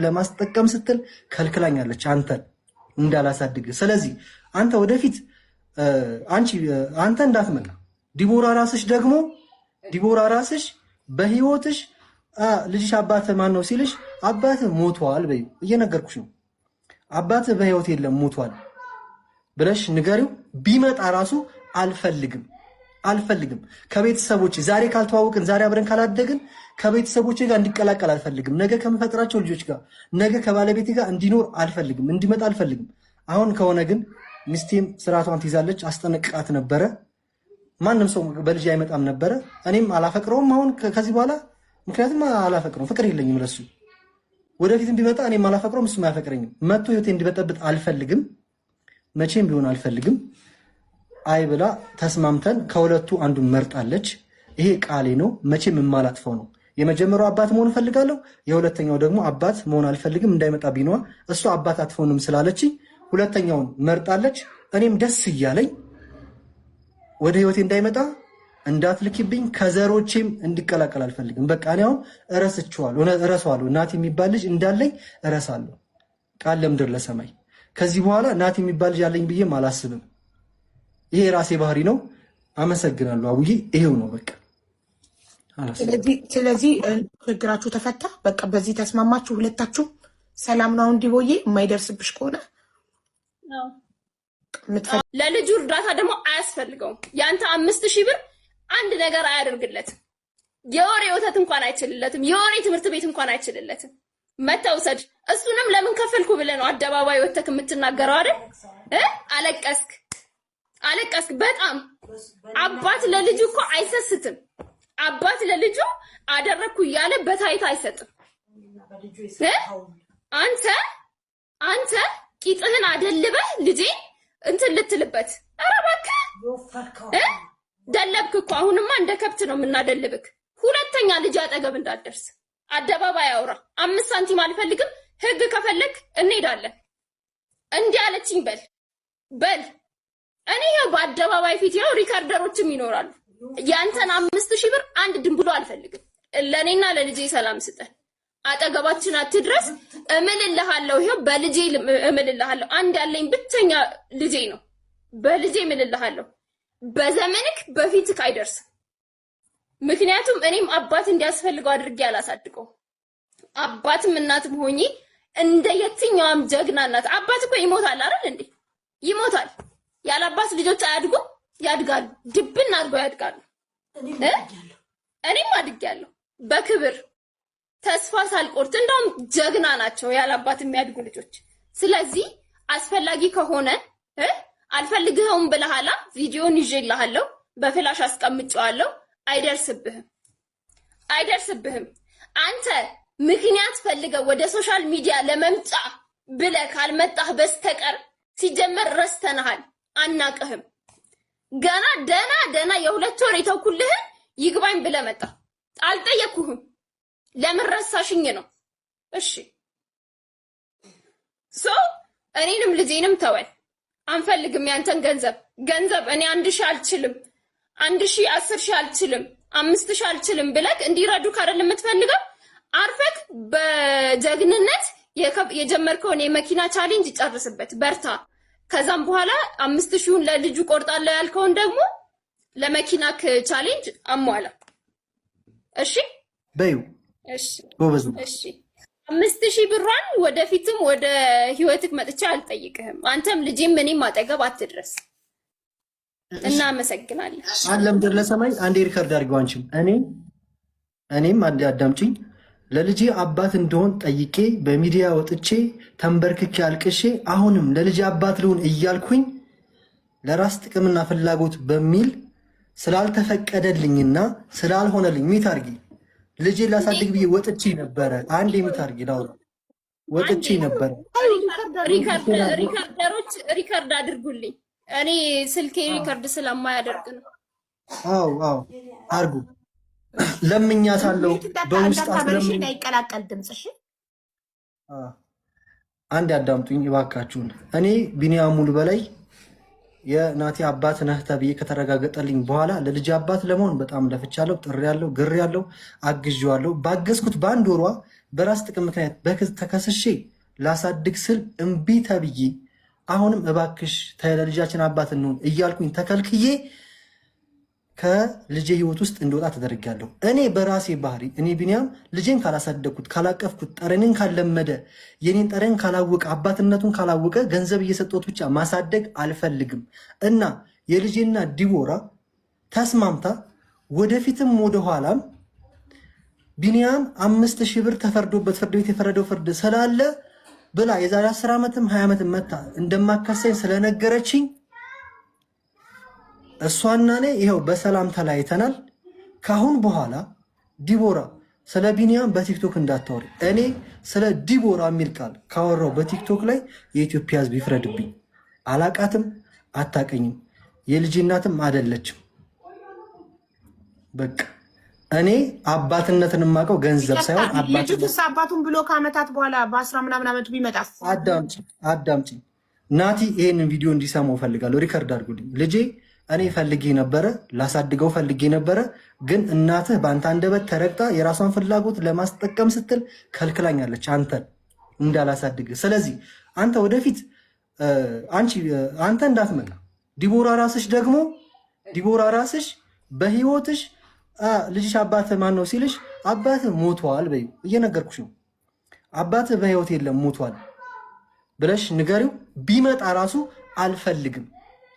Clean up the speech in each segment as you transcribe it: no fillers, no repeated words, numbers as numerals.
ለማስጠቀም ስትል ከልክላኛለች አንተን እንዳላሳድግ። ስለዚህ አንተ ወደፊት አንተ እንዳትመጣ ዲቦራ ራስሽ በህይወትሽ ልጅሽ አባት ማን ነው ሲልሽ አባት ሞቷል በይ። እየነገርኩሽ ነው። አባት በህይወት የለም ሞቷል ብለሽ ንገሪው። ቢመጣ ራሱ አልፈልግም ከቤተሰቦች ዛሬ ካልተዋወቅን ዛሬ አብረን ካላደግን ከቤተሰቦች ጋር እንዲቀላቀል አልፈልግም። ነገ ከምፈጥራቸው ልጆች ጋር ነገ ከባለቤቴ ጋር እንዲኖር አልፈልግም፣ እንዲመጣ አልፈልግም። አሁን ከሆነ ግን ሚስቴም ስርዓቷን ትይዛለች። አስጠነቅቃት ነበረ። ማንም ሰው በልጅ አይመጣም ነበረ። እኔም አላፈቅረውም አሁን ከዚህ በኋላ ምክንያቱም አላፈቅረውም፣ ፍቅር የለኝም ለሱ። ወደፊትም ቢመጣ እኔም አላፈቅረውም እሱም አያፈቅረኝም። መጥቶ ህይወቴ እንዲበጠብጥ አልፈልግም፣ መቼም ቢሆን አልፈልግም። አይ ብላ ተስማምተን ከሁለቱ አንዱን መርጣለች። ይሄ ቃሌ ነው፣ መቼም የማላጥፈው ነው። የመጀመሪያው አባት መሆን እፈልጋለሁ፣ የሁለተኛው ደግሞ አባት መሆን አልፈልግም። እንዳይመጣ ቢነዋ እሱ አባት አትሆንም ስላለች ሁለተኛውን መርጣለች። እኔም ደስ እያለኝ ወደ ህይወቴ እንዳይመጣ እንዳትልኪብኝ ከዘሮቼም እንዲቀላቀል አልፈልግም። በቃ እኔ አሁን እረሳዋለሁ። ናቲ የሚባል ልጅ እንዳለኝ እረሳለሁ። ቃል ለምድር ለሰማይ። ከዚህ በኋላ ናቲ የሚባል ልጅ አለኝ ብዬም አላስብም። ይሄ የራሴ ባህሪ ነው። አመሰግናለሁ አቡዬ። ይሄው ነው በቃ። ስለዚህ ችግራችሁ ተፈታ። በቃ በዚህ ተስማማችሁ ሁለታችሁ። ሰላም ነው። እንዲቦዬ የማይደርስብሽ ከሆነ ለልጁ እርዳታ ደግሞ አያስፈልገውም። ያንተ 5000 ብር አንድ ነገር አያደርግለትም። የወሬ ወተት እንኳን አይችልለትም። የወሬ ትምህርት ቤት እንኳን አይችልለትም። መተውሰድ እሱንም ለምን ከፈልኩ ብለህ ነው አደባባይ ወተክ የምትናገረው አይደል? አለቀስክ በጣም። አባት ለልጁ እኮ አይሰስትም። አባት ለልጁ አደረኩ እያለ በታይታ አይሰጥም። አንተ ቂጥህን አደልበህ ልጄ እንትን ልትልበት። ኧረ እባክህ ደለብክ እኮ። አሁንማ እንደ ከብት ነው የምናደልብክ። ሁለተኛ ልጅ አጠገብ እንዳትደርስ። አደባባይ አውራ። 5 ሳንቲም አልፈልግም። ህግ ከፈለግ እንሄዳለን። እንዲህ አለችኝ በል። እኔ ያው በአደባባይ ፊት ያው ሪካርደሮችም ይኖራሉ። ያንተን 5000 ብር አንድ ድንብሎ አልፈልግም። ለኔና ለልጄ ሰላም ስጠን። አጠገባችን አትድረስ። እምልልሃለሁ። ይሄው በልጄ እምልልሃለሁ። አንድ ያለኝ ብቸኛ ልጄ ነው። በልጄ እምልልሃለሁ። በዘመንክ በፊትክ አይደርስም። ምክንያቱም እኔም አባት እንዲያስፈልገው አድርጌ አላሳድገው። አባትም እናትም ሆኜ እንደ የትኛውም ጀግና እናት። አባት እኮ ይሞታል አይደል እንዴ? ይሞታል። ያለ አባት ልጆች አያድጉም? ያድጋሉ። ድብን አድርገው ያድጋሉ። እኔም አድጌያለሁ በክብር ተስፋ ሳልቆርጥ። እንደውም ጀግና ናቸው ያለ አባት የሚያድጉ ልጆች። ስለዚህ አስፈላጊ ከሆነ አልፈልግህም ብለሃላ ቪዲዮን ይዤልሃለሁ፣ በፍላሽ አስቀምጬዋለሁ። አይደርስብህም። አንተ ምክንያት ፈልገህ ወደ ሶሻል ሚዲያ ለመምጣ ብለህ ካልመጣህ በስተቀር ሲጀመር ረስተናሃል፣ አናቅህም። ገና ደና የ2 ወር የተውኩልህን ይግባኝ ብለህ መጣ። አልጠየኩህም። ለምን ረሳሽኝ ነው? እሺ እኔንም ልጄንም ተወል። አንፈልግም ያንተን ገንዘብ። እኔ 1000 አልችልም፣ 1000 10000 አልችልም፣ 5000 አልችልም ብለህ እንዲረዱክ አይደል የምትፈልገው? አርፈክ በጀግንነት የጀመርከውን የመኪና ቻሌንጅ ጨርስበት፣ በርታ። ከዛም በኋላ 5000ን ለልጁ ቆርጣለሁ ያልከውን ደግሞ ለመኪናክ ቻሌንጅ አሟላ። እሺ በዩ። እሺ 5000 ብሯን ወደፊትም ወደ ህይወትክ መጥቻ አልጠይቅህም። አንተም ልጄም እኔም አጠገብ አትድረስ። እናመሰግናለን። ለምድር ለሰማይ አንዴ ሪከርድ አድርገው። አንቺም እኔም አንዴ አዳምጪኝ። ለልጄ አባት እንደሆን ጠይቄ በሚዲያ ወጥቼ ተንበርክኬ አልቅሼ አሁንም ለልጄ አባት ልሁን እያልኩኝ ለራስ ጥቅምና ፍላጎት በሚል ስላልተፈቀደልኝና ስላልሆነልኝ ሚት አድርጊ ልጄ ላሳድግ ብዬ ወጥቼ ነበረ። አንድ ሚት አድርጊ ዳውራ ወጥቼ ነበረ። ሪከርደሮች ሪከርድ አድርጉልኝ። እኔ ስልኬ ሪከርድ ስለማያደርግ ነው። አዎ አርጉ። ለምኛታለሁ በውስጥ አስለምኝ አይቀላቀል ድምጽሽ። አንድ ያዳምጡኝ እባካችሁን። እኔ ቢኒያም ሙሉ በላይ የናቲ አባት ነህ ተብዬ ከተረጋገጠልኝ በኋላ ለልጅ አባት ለመሆን በጣም ለፍቻለሁ፣ ጥሬያለሁ፣ ግሬያለሁ፣ አግዤዋለሁ። ባገዝኩት በአንድ ወሯ በራስ ጥቅም ምክንያት ተከስሼ ላሳድግ ስል እምቢ ተብዬ አሁንም እባክሽ ለልጃችን አባት እንሆን እያልኩኝ ተከልክዬ ከልጄ ህይወት ውስጥ እንደወጣ ተደርጊያለሁ። እኔ በራሴ ባህሪ እኔ ቢኒያም ልጄን ካላሳደግኩት፣ ካላቀፍኩት፣ ጠረንን ካለመደ፣ የኔን ጠረን ካላወቀ፣ አባትነቱን ካላወቀ ገንዘብ እየሰጠሁት ብቻ ማሳደግ አልፈልግም እና የልጄና ዲቦራ ተስማምታ ወደፊትም ወደኋላም ቢኒያም 5,000 ብር ተፈርዶበት ፍርድ ቤት የፈረደው ፍርድ ስላለ ብላ የዛሬ 10 ዓመትም 20 ዓመትም መታ እንደማካሰኝ ስለነገረችኝ እሷና እኔ ይኸው በሰላም ተለያይተናል። ካሁን በኋላ ዲቦራ ስለ ቢኒያም በቲክቶክ እንዳታወሪ። እኔ ስለ ዲቦራ የሚል ቃል ካወራው በቲክቶክ ላይ የኢትዮጵያ ሕዝብ ይፍረድብኝ። አላቃትም፣ አታቀኝም፣ የልጅ እናትም አደለችም። በቃ እኔ አባትነትን የማውቀው ገንዘብ ሳይሆን ልጅቱስ አባቱን ብሎ ከዓመታት በኋላ በ10 ምናምን ዓመቱ ቢመጣስ? አዳምጪ ናቲ፣ ይሄንን ቪዲዮ እንዲሰማው ፈልጋለሁ። ሪከርድ አድርጉልኝ። ልጄ እኔ ፈልጌ ነበረ፣ ላሳድገው ፈልጌ ነበረ፣ ግን እናትህ በአንተ አንደበት ተረግጣ የራሷን ፍላጎት ለማስጠቀም ስትል ከልክላኛለች አንተን እንዳላሳድግ። ስለዚህ አንተ ወደፊት አንተ እንዳትመጣ ዲቦራ ራስሽ በህይወትሽ ልጅሽ አባትህ ማን ነው ሲልሽ አባትህ ሞቷል በይው። እየነገርኩሽ ነው። አባትህ በህይወት የለም ሞቷል ብለሽ ንገሪው። ቢመጣ ራሱ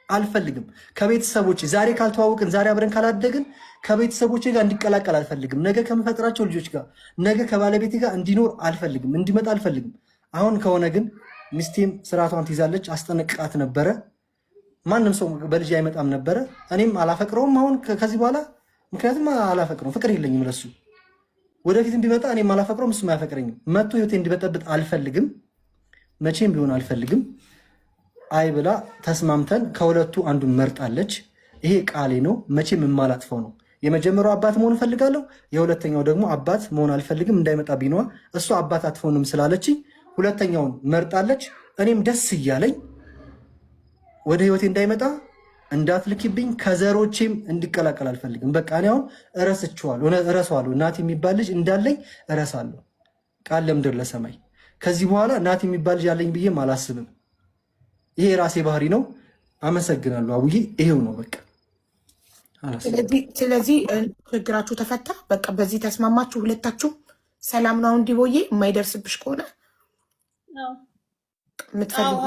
አልፈልግም ከቤተሰቦች ዛሬ ካልተዋወቅን፣ ዛሬ አብረን ካላደግን ከቤተሰቦች ጋር እንዲቀላቀል አልፈልግም። ነገ ከምፈጥራቸው ልጆች ጋር፣ ነገ ከባለቤቴ ጋር እንዲኖር አልፈልግም፣ እንዲመጣ አልፈልግም። አሁን ከሆነ ግን ሚስቴም ስርዓቷን ትይዛለች። አስጠነቅቃት ነበረ። ማንም ሰው በልጅ አይመጣም ነበረ። እኔም አላፈቅረውም አሁን ከዚህ በኋላ ምክንያቱም አላፈቅረውም፣ ፍቅር የለኝም ለሱ። ወደፊትም ቢመጣ እኔም አላፈቅረውም፣ እሱም አያፈቅረኝም። መጥቶ ህይወቴ እንዲበጠብጥ አልፈልግም፣ መቼም ቢሆን አልፈልግም። አይ ብላ ተስማምተን ከሁለቱ አንዱን መርጣለች። ይሄ ቃሌ ነው፣ መቼም የማላጥፈው ነው። የመጀመሪያው አባት መሆን እፈልጋለሁ፣ የሁለተኛው ደግሞ አባት መሆን አልፈልግም። እንዳይመጣ ቢነዋ እሱ አባት አትሆንም ስላለችኝ ሁለተኛውን መርጣለች። እኔም ደስ እያለኝ ወደ ህይወቴ እንዳይመጣ እንዳትልኪብኝ፣ ከዘሮቼም እንዲቀላቀል አልፈልግም። በቃ እኔ አሁን እረሳዋለሁ። ናቲ የሚባል ልጅ እንዳለኝ እረሳለሁ። ቃል ለምድር ለሰማይ። ከዚህ በኋላ ናቲ የሚባል ልጅ አለኝ ብዬም አላስብም። ይሄ የራሴ ባህሪ ነው። አመሰግናለሁ አቡዬ። ይሄው ነው በቃ። ስለዚህ ችግራችሁ ተፈታ። በቃ በዚህ ተስማማችሁ ሁለታችሁ። ሰላም ነው። እንዲቦዬ የማይደርስብሽ ከሆነ የምትፈልጉ